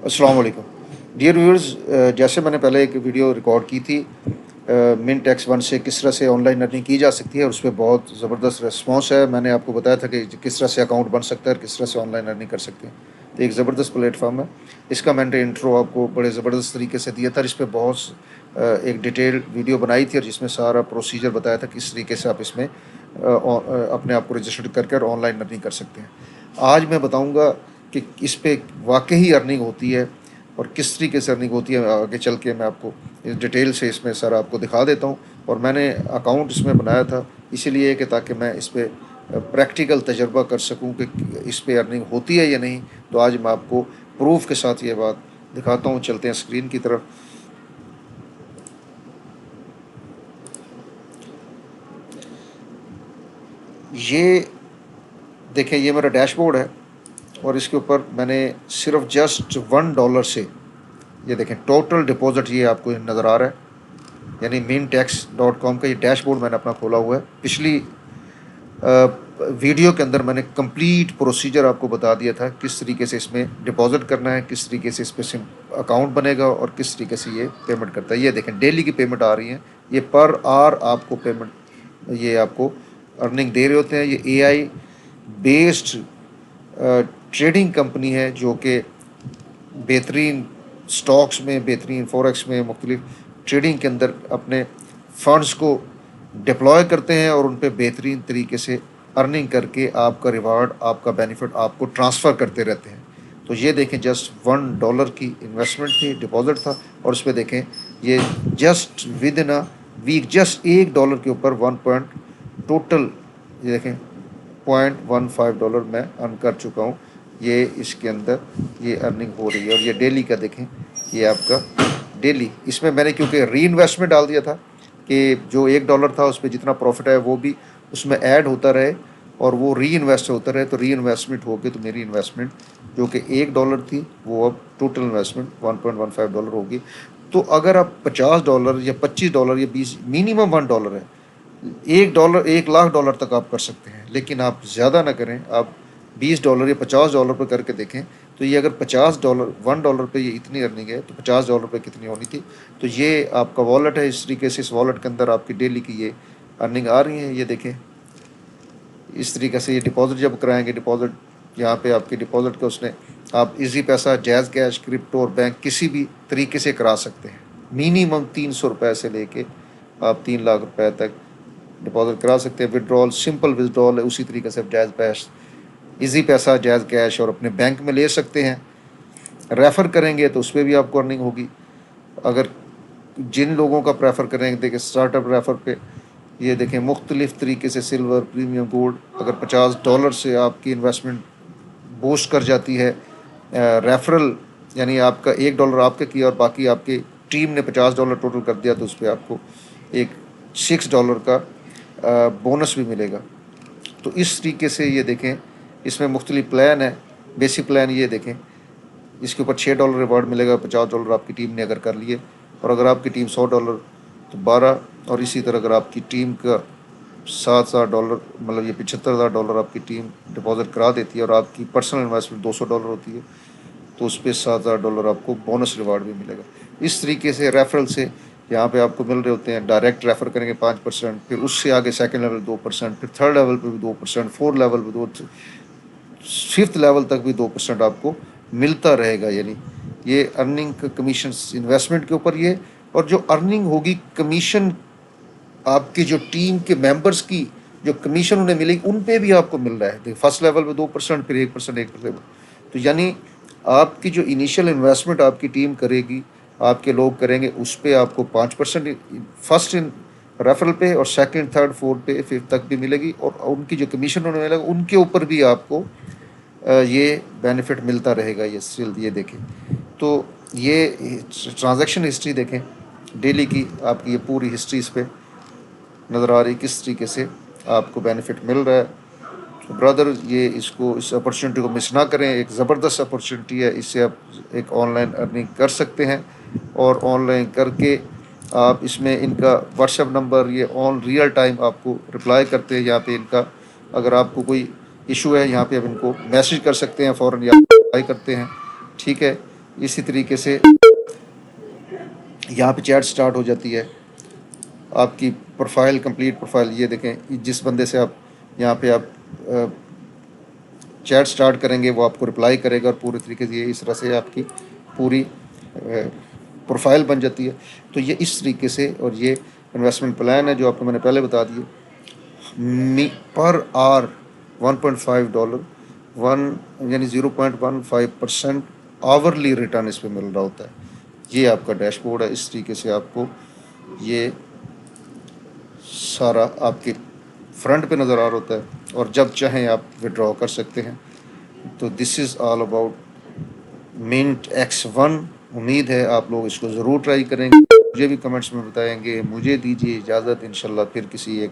अस्सलाम वालेकुम dear viewers, जैसे मैंने पहले एक वीडियो रिकॉर्ड की थी मिंट एक्स वन से किस तरह से ऑनलाइन अर्निंग की जा सकती है और उस पर बहुत ज़बरदस्त रिस्पॉन्स है। मैंने आपको बताया था कि किस तरह से अकाउंट बन सकता है और किस तरह से ऑनलाइन अर्निंग कर सकते हैं। तो एक ज़बरदस्त प्लेटफॉर्म है। इसका मैंने इंट्रो आपको बड़े ज़बरदस्त तरीके से दिया था और इस पर बहुत एक डिटेल वीडियो बनाई थी और जिसमें सारा प्रोसीजर बताया था किस तरीके से आप इसमें अपने आप को रजिस्टर करके और ऑनलाइन अर्निंग कर सकते हैं। आज मैं बताऊँगा कि इस पर वाकई अर्निंग होती है और किस तरीके से अर्निंग होती है। आगे चल के मैं आपको इस डिटेल से इसमें सारा आपको दिखा देता हूँ। और मैंने अकाउंट इसमें बनाया था इसीलिए कि ताकि मैं इस पर प्रैक्टिकल तजर्बा कर सकूँ कि इस पर अर्निंग होती है या नहीं। तो आज मैं आपको प्रूफ के साथ ये बात दिखाता हूँ। चलते हैं स्क्रीन की तरफ। ये देखें, ये मेरा डैशबोर्ड है और इसके ऊपर मैंने सिर्फ जस्ट $1 से ये देखें टोटल डिपॉजिट ये आपको नज़र आ रहा है, यानी mintex.com का ये डैशबोर्ड मैंने अपना खोला हुआ है। पिछली वीडियो के अंदर मैंने कंप्लीट प्रोसीजर आपको बता दिया था किस तरीके से इसमें डिपॉजिट करना है, किस तरीके से इस पर अकाउंट बनेगा और किस तरीके से ये पेमेंट करता है। ये देखें डेली की पेमेंट आ रही है, ये पर आवर आपको पेमेंट ये आपको अर्निंग दे रहे होते हैं। ये AI बेस्ड ट्रेडिंग कंपनी है जो कि बेहतरीन स्टॉक्स में, बेहतरीन फॉरेक्स में, मुख्तलिफ ट्रेडिंग के अंदर अपने फंड्स को डिप्लॉय करते हैं और उन पर बेहतरीन तरीके से अर्निंग करके आपका रिवार्ड, आपका बेनिफिट आपको ट्रांसफ़र करते रहते हैं। तो ये देखें जस्ट $1 की इन्वेस्टमेंट थी, डिपॉजिट था और उस पर देखें ये just within a week just $1 के ऊपर 1 पॉइंट टोटल ये देखें $0.15 मैं अर्न कर चुका हूँ। ये इसके अंदर ये अर्निंग हो रही है और ये डेली का देखें, ये आपका डेली इसमें मैंने क्योंकि री इन्वेस्टमेंट डाल दिया था कि जो $1 था उस पर जितना प्रॉफिट है वो भी उसमें ऐड होता रहे और वो री इन्वेस्ट होता रहे। तो री इन्वेस्टमेंट हो गई तो मेरी इन्वेस्टमेंट जो कि $1 थी वो अब टोटल इन्वेस्टमेंट $1.15 होगी। तो अगर आप $50 या $25 या 20 मिनिमम $1 है, $1 $1,00,000 तक आप कर सकते हैं। लेकिन आप ज़्यादा ना करें, आप $20 या $50 पर करके देखें। तो ये अगर $50 $1 पे ये इतनी अर्निंग है तो $50 पे कितनी होनी थी। तो ये आपका वॉलेट है, इस तरीके से इस वॉलेट के अंदर आपकी डेली की ये अर्निंग आ रही है। ये देखें इस तरीके से ये डिपॉजिट जब कराएंगे, डिपॉजिट यहाँ पे आपकी डिपॉजिट का उसने आप इजी पैसा, जैज़ कैश, क्रिप्टो और बैंक किसी भी तरीके से करा सकते हैं। मिनिमम ₹300 से लेके आप 3 लाख रुपए तक डिपॉजिट करा सकते हैं। विड्रॉल सिंपल विड्रॉल है उसी तरीके से जैज़ कैश, इजी पैसा, जैज़ कैश और अपने बैंक में ले सकते हैं। रेफ़र करेंगे तो उस पर भी आपको अर्निंग होगी। अगर जिन लोगों का प्रेफर करेंगे, देखिए स्टार्टअप रेफ़र पे ये देखें मुख्तलिफ़ तरीके से सिल्वर, प्रीमियम, गोल्ड। अगर $50 से आपकी इन्वेस्टमेंट बूस्ट कर जाती है, रेफरल यानी आपका $1 आपका किया और बाकी आपकी टीम ने $50 टोटल कर दिया तो उस पर आपको एक $6 का बोनस भी मिलेगा। तो इस तरीके से ये देखें इसमें मुख्तलिफ प्लान है। बेसिक प्लान ये देखें, इसके ऊपर $6 रिवार्ड मिलेगा, $50 आपकी टीम ने अगर कर लिए और अगर आपकी टीम $100 तो 12 और इसी तरह अगर आपकी टीम का $7,000 मतलब ये $75,000 आपकी टीम डिपॉजिट करा देती है और आपकी पर्सनल इन्वेस्टमेंट $200 होती है तो उस पर $7,000 आपको बोनस रिवार्ड भी मिलेगा। इस तरीके से रेफरल से यहाँ पे आपको मिल रहे होते हैं। डायरेक्ट रेफ़र करेंगे 5%, फिर उससे आगे सेकंड लेवल 2%, फिर थर्ड लेवल पे भी 2%, फोर्थ लेवल पे 2, फिफ्थ लेवल तक भी 2% आपको मिलता रहेगा। यानी ये अर्निंग का कमीशन इन्वेस्टमेंट के ऊपर ये, और जो अर्निंग होगी कमीशन आपकी जो टीम के मेंबर्स की जो कमीशन उन्हें मिलेगी उन पे भी आपको मिल रहा है। देखिए फर्स्ट लेवल पे 2%, फिर 1%, 1%। तो यानी आपकी जो इनिशियल इन्वेस्टमेंट आपकी टीम करेगी, आपके लोग करेंगे, उस पर आपको 5% फर्स्ट इन रेफरल पे और सेकंड, थर्ड, फोर्थ पे, फिफ्थ तक भी मिलेगी और उनकी जो कमीशन उन्हें मिलेगा उनके ऊपर भी आपको ये बेनिफिट मिलता रहेगा। ये स्टिल ये देखें तो ये ट्रांजैक्शन हिस्ट्री देखें डेली की, आपकी ये पूरी हिस्ट्री इस पर नज़र आ रही किस तरीके से आपको बेनिफिट मिल रहा है। तो ब्रदर ये इस अपॉर्चुनिटी को मिस ना करें। एक ज़बरदस्त अपॉर्चुनिटी है, इससे आप एक ऑनलाइन अर्निंग कर सकते हैं और ऑनलाइन करके आप इसमें इनका व्हाट्सएप नंबर ये ऑन रियल टाइम आपको रिप्लाई करते हैं। यहाँ पे इनका अगर आपको कोई इशू है यहाँ पे आप इनको मैसेज कर सकते हैं, फ़ौरन या रिप्लाई करते हैं। ठीक है, اسی طریقے سے یہاں پہ چیٹ سٹارٹ ہو جاتی ہے، آپ کی پروفائل کمپلیٹ پروفائل، یہ دیکھیں جس بندے سے آپ یہاں پہ آپ چیٹ سٹارٹ کریں گے وہ آپ کو رپلائی کرے گا، اور پورے طریقے سے یہ اس طرح سے آپ کی پوری پروفائل بن جاتی ہے۔ تو یہ اس طریقے سے، اور یہ انویسٹمنٹ پلان ہے جو آپ کو میں نے پہلے بتا دیے، پر آر $1.5 یعنی 0.15% آورلی ریٹرن اس پہ مل رہا ہوتا ہے۔ یہ آپ کا ڈیش بورڈ ہے، اس طریقے سے آپ کو یہ سارا آپ کے فرنٹ پہ نظر آ رہا ہوتا ہے، اور جب چاہیں آپ وڈرا کر سکتے ہیں۔ تو دس از آل اباؤٹ منٹ X1۔ امید ہے آپ لوگ اس کو ضرور ٹرائی کریں گے، مجھے بھی کمنٹس میں بتائیں گے۔ مجھے دیجیے اجازت، انشاءاللہ پھر کسی ایک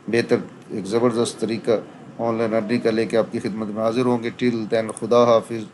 بہتر ایک زبردست طریقہ آن لائن ارننگ کا لے کے آپ کی خدمت میں حاضر ہوں گے۔ ٹل دین، خدا حافظ۔